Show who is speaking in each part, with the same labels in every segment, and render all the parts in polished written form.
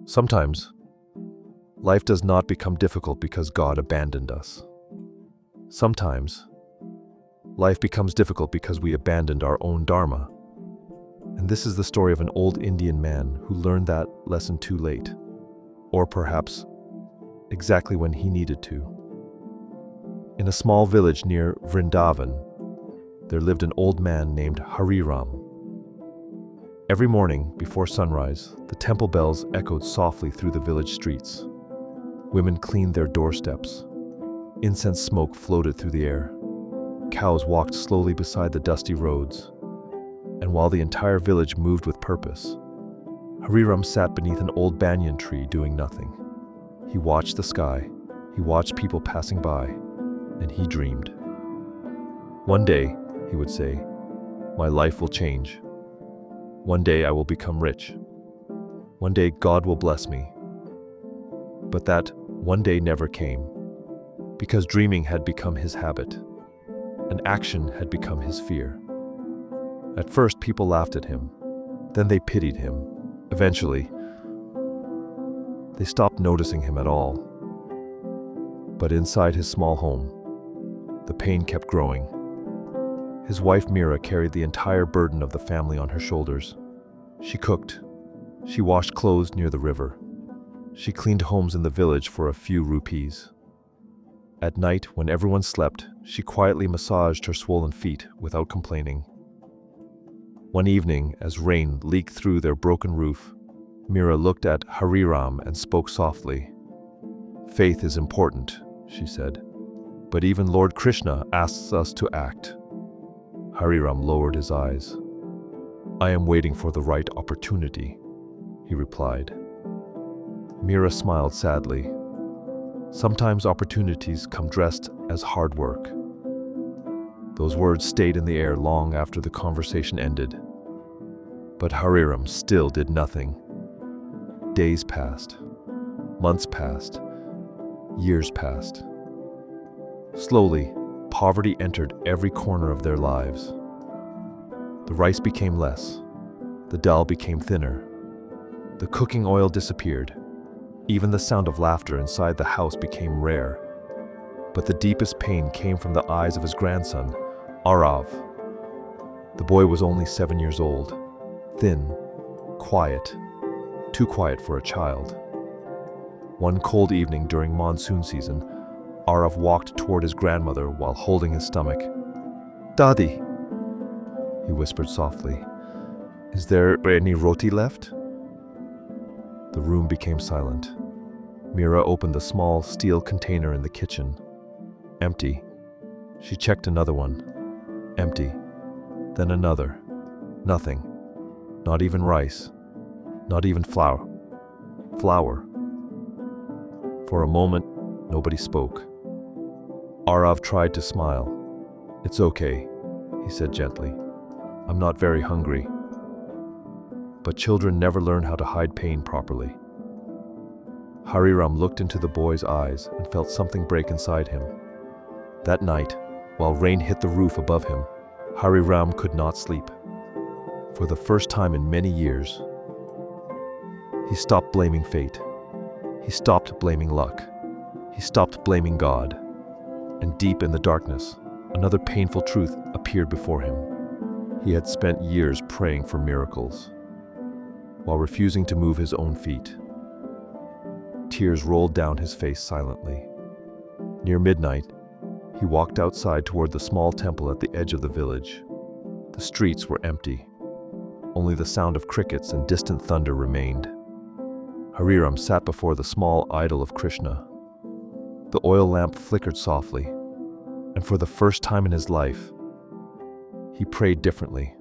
Speaker 1: Sometimes, life does not become difficult because God abandoned us. Sometimes, life becomes difficult because we abandoned our own dharma. And this is the story of an old Indian man who learned that lesson too late, or perhaps exactly when he needed to. In a small village near Vrindavan, there lived an old man named Hariram. Every morning before sunrise, the temple bells echoed softly through the village streets. Women cleaned their doorsteps. Incense smoke floated through the air. Cows walked slowly beside the dusty roads. And while the entire village moved with purpose, Hariram sat beneath an old banyan tree doing nothing. He watched the sky, he watched people passing by, and he dreamed. One day, he would say, my life will change. One day I will become rich. One day God will bless me. But that one day never came, because dreaming had become his habit, and action had become his fear. At first, people laughed at him. Then they pitied him. Eventually, they stopped noticing him at all. But inside his small home, the pain kept growing. His wife Mira carried the entire burden of the family on her shoulders. She cooked. She washed clothes near the river. She cleaned homes in the village for a few rupees. At night, when everyone slept, she quietly massaged her swollen feet without complaining. One evening, as rain leaked through their broken roof, Mira looked at Hariram and spoke softly. Faith is important, she said, but even Lord Krishna asks us to act. Hariram lowered his eyes. I am waiting for the right opportunity, he replied. Mira smiled sadly. Sometimes opportunities come dressed as hard work. Those words stayed in the air long after the conversation ended. But Hariram still did nothing. Days passed. Months passed. Years passed. Slowly, poverty entered every corner of their lives. The rice became less. The dal became thinner. The cooking oil disappeared. Even the sound of laughter inside the house became rare. But the deepest pain came from the eyes of his grandson, Arav. The boy was only 7 years old, thin, quiet, too quiet for a child. One cold evening during monsoon season, Arav walked toward his grandmother while holding his stomach. Dadi, he whispered softly, is there any roti left? The room became silent. Mira opened the small steel container in the kitchen. Empty. She checked another one. Empty. Then another. Nothing. Not even rice. Not even flour. Flour. For a moment, nobody spoke. Arav tried to smile. It's okay, he said gently. I'm not very hungry. But children never learn how to hide pain properly. Hariram looked into the boy's eyes and felt something break inside him. That night, while rain hit the roof above him, Hariram could not sleep. For the first time in many years, he stopped blaming fate. He stopped blaming luck. He stopped blaming God. And deep in the darkness, another painful truth appeared before him. He had spent years praying for miracles, while refusing to move his own feet. Tears rolled down his face silently. Near midnight, he walked outside toward the small temple at the edge of the village. The streets were empty. Only the sound of crickets and distant thunder remained. Hariram sat before the small idol of Krishna. The oil lamp flickered softly, and for the first time in his life, he prayed differently.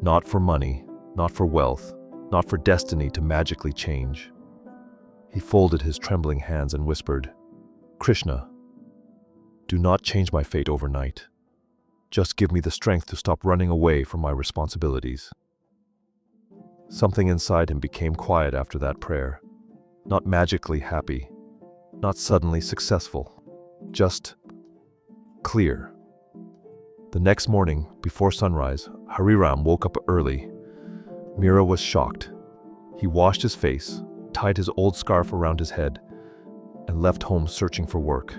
Speaker 1: Not for money, not for wealth, not for destiny to magically change. He folded his trembling hands and whispered, Krishna, do not change my fate overnight. Just give me the strength to stop running away from my responsibilities. Something inside him became quiet after that prayer. Not magically happy, not suddenly successful, just clear. The next morning, before sunrise, Hariram woke up early. Mira was shocked. He washed his face, tied his old scarf around his head, and left home searching for work.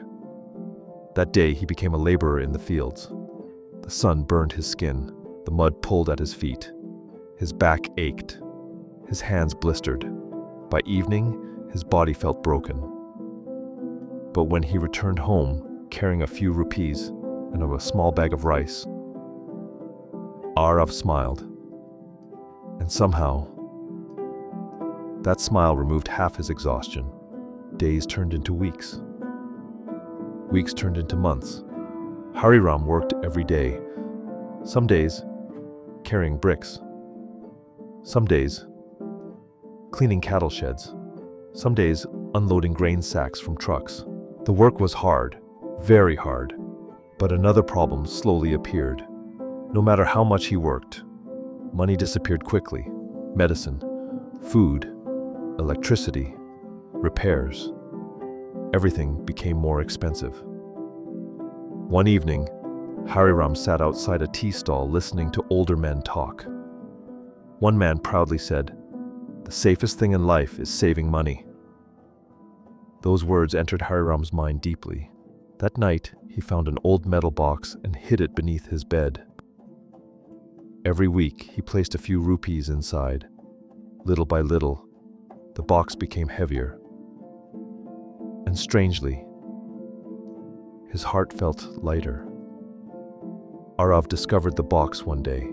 Speaker 1: That day, he became a laborer in the fields. The sun burned his skin, the mud pulled at his feet. His back ached, his hands blistered. By evening, his body felt broken. But when he returned home, carrying a few rupees and a small bag of rice, Arav smiled. And somehow, that smile removed half his exhaustion. Days turned into weeks. Weeks turned into months. Hariram worked every day. Some days, carrying bricks. Some days, cleaning cattle sheds. Some days, unloading grain sacks from trucks. The work was hard, very hard. But another problem slowly appeared. No matter how much he worked, money disappeared quickly. Medicine, food, electricity, repairs. Everything became more expensive. One evening, Hariram sat outside a tea stall listening to older men talk. One man proudly said, "The safest thing in life is saving money." Those words entered Hariram's mind deeply. That night, he found an old metal box and hid it beneath his bed. Every week, he placed a few rupees inside. Little by little, the box became heavier. And strangely, his heart felt lighter. Arav discovered the box one day.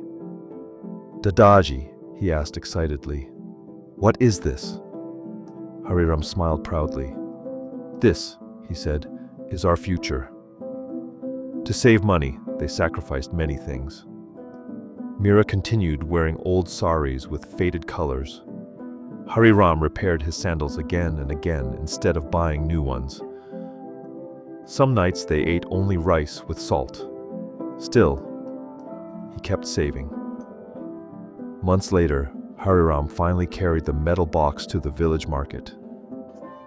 Speaker 1: "Dadaji," he asked excitedly, "what is this?" Hariram smiled proudly. "This," he said, "is our future." To save money, they sacrificed many things. Mira continued wearing old saris with faded colors. Hariram repaired his sandals again and again instead of buying new ones. Some nights they ate only rice with salt. Still, he kept saving. Months later, Hariram finally carried the metal box to the village market.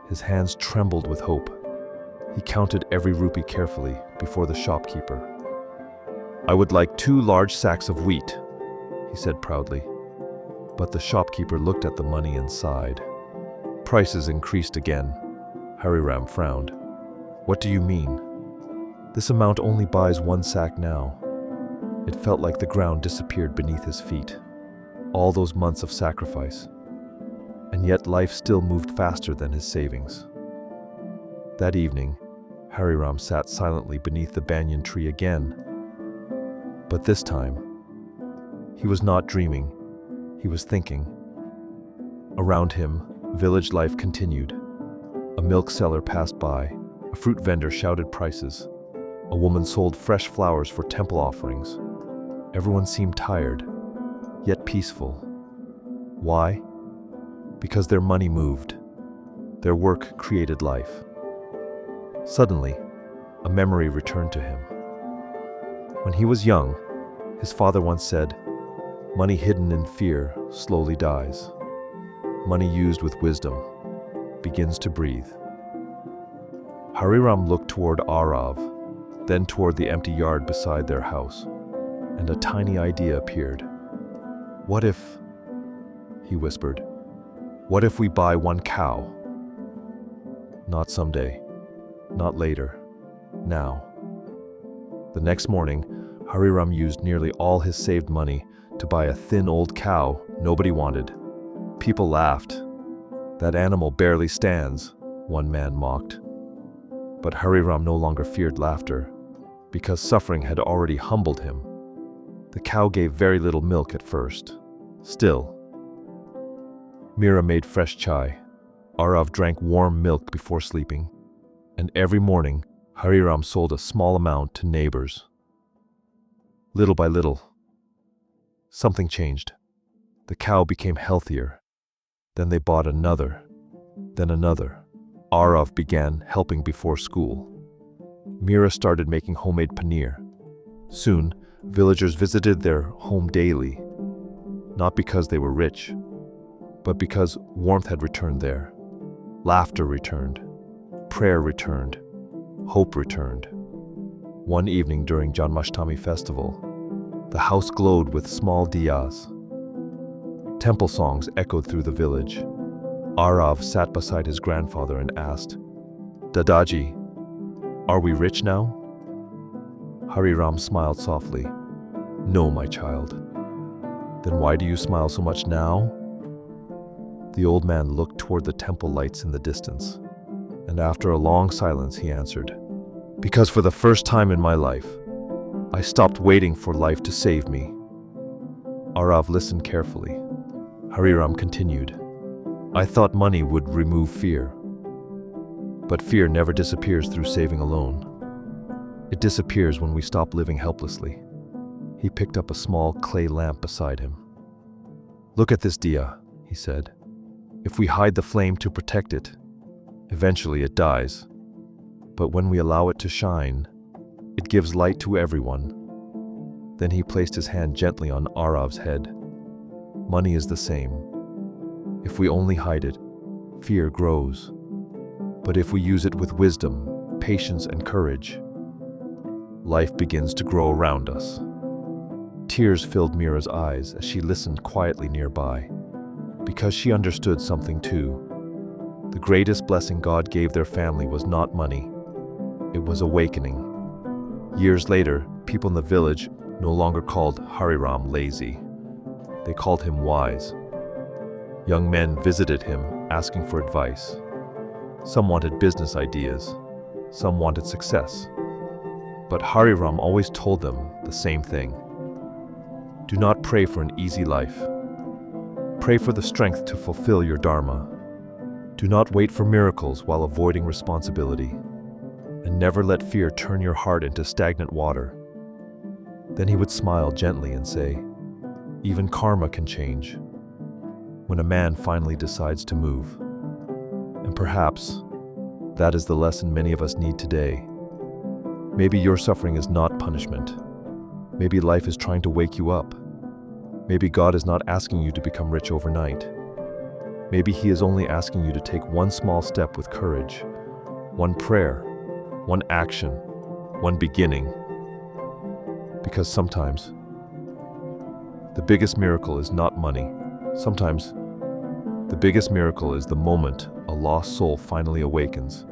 Speaker 1: His hands trembled with hope. He counted every rupee carefully before the shopkeeper. "I would like 2 large sacks of wheat," he said proudly. But the shopkeeper looked at the money and sighed. Prices increased again. Hariram frowned. "What do you mean? This amount only buys 1 sack now." It felt like the ground disappeared beneath his feet. All those months of sacrifice. And yet life still moved faster than his savings. That evening, Hariram sat silently beneath the banyan tree again. But this time, he was not dreaming, he was thinking. Around him, village life continued. A milk seller passed by, a fruit vendor shouted prices. A woman sold fresh flowers for temple offerings. Everyone seemed tired, yet peaceful. Why? Because their money moved. Their work created life. Suddenly, a memory returned to him. When he was young, his father once said, "Money hidden in fear slowly dies. Money used with wisdom begins to breathe." Hariram looked toward Arav, then toward the empty yard beside their house, and a tiny idea appeared. "What if," he whispered, "what if we buy 1 cow? Not someday, not later, now." The next morning, Hariram used nearly all his saved money to buy a thin old cow nobody wanted. People laughed. "That animal barely stands," one man mocked. But Hariram no longer feared laughter, because suffering had already humbled him. The cow gave very little milk at first. Still, Mira made fresh chai. Arav drank warm milk before sleeping. And every morning, Hariram sold a small amount to neighbors. Little by little, something changed. The cow became healthier. Then they bought another, then another. Arav began helping before school. Mira started making homemade paneer. Soon, villagers visited their home daily, not because they were rich, but because warmth had returned there. Laughter returned, prayer returned, hope returned. One evening during Janmashtami festival, the house glowed with small diyas. Temple songs echoed through the village. Arav sat beside his grandfather and asked, "Dadaji, are we rich now?" Hariram smiled softly. "No, my child." "Then why do you smile so much now?" The old man looked toward the temple lights in the distance, and after a long silence he answered, "Because for the first time in my life, I stopped waiting for life to save me." Arav listened carefully. Hariram continued, "I thought money would remove fear. But fear never disappears through saving alone. It disappears when we stop living helplessly." He picked up a small clay lamp beside him. "Look at this diya," he said. "If we hide the flame to protect it, eventually it dies. But when we allow it to shine, it gives light to everyone." Then he placed his hand gently on Arav's head. Money is the same. If we only hide it, fear grows. But if we use it with wisdom, patience, and courage, life begins to grow around us. Tears filled Mira's eyes as she listened quietly nearby, because she understood something too. The greatest blessing God gave their family was not money. It was awakening. Years later, people in the village no longer called Hariram lazy. They called him wise. Young men visited him asking for advice. Some wanted business ideas. Some wanted success. But Hariram always told them the same thing. Do not pray for an easy life. Pray for the strength to fulfill your dharma. Do not wait for miracles while avoiding responsibility. And never let fear turn your heart into stagnant water. Then he would smile gently and say, "Even karma can change when a man finally decides to move." And perhaps that is the lesson many of us need today. Maybe your suffering is not punishment. Maybe life is trying to wake you up. Maybe God is not asking you to become rich overnight. Maybe He is only asking you to take one small step with courage, one prayer, one action, one beginning. Because sometimes the biggest miracle is not money. Sometimes the biggest miracle is the moment a lost soul finally awakens.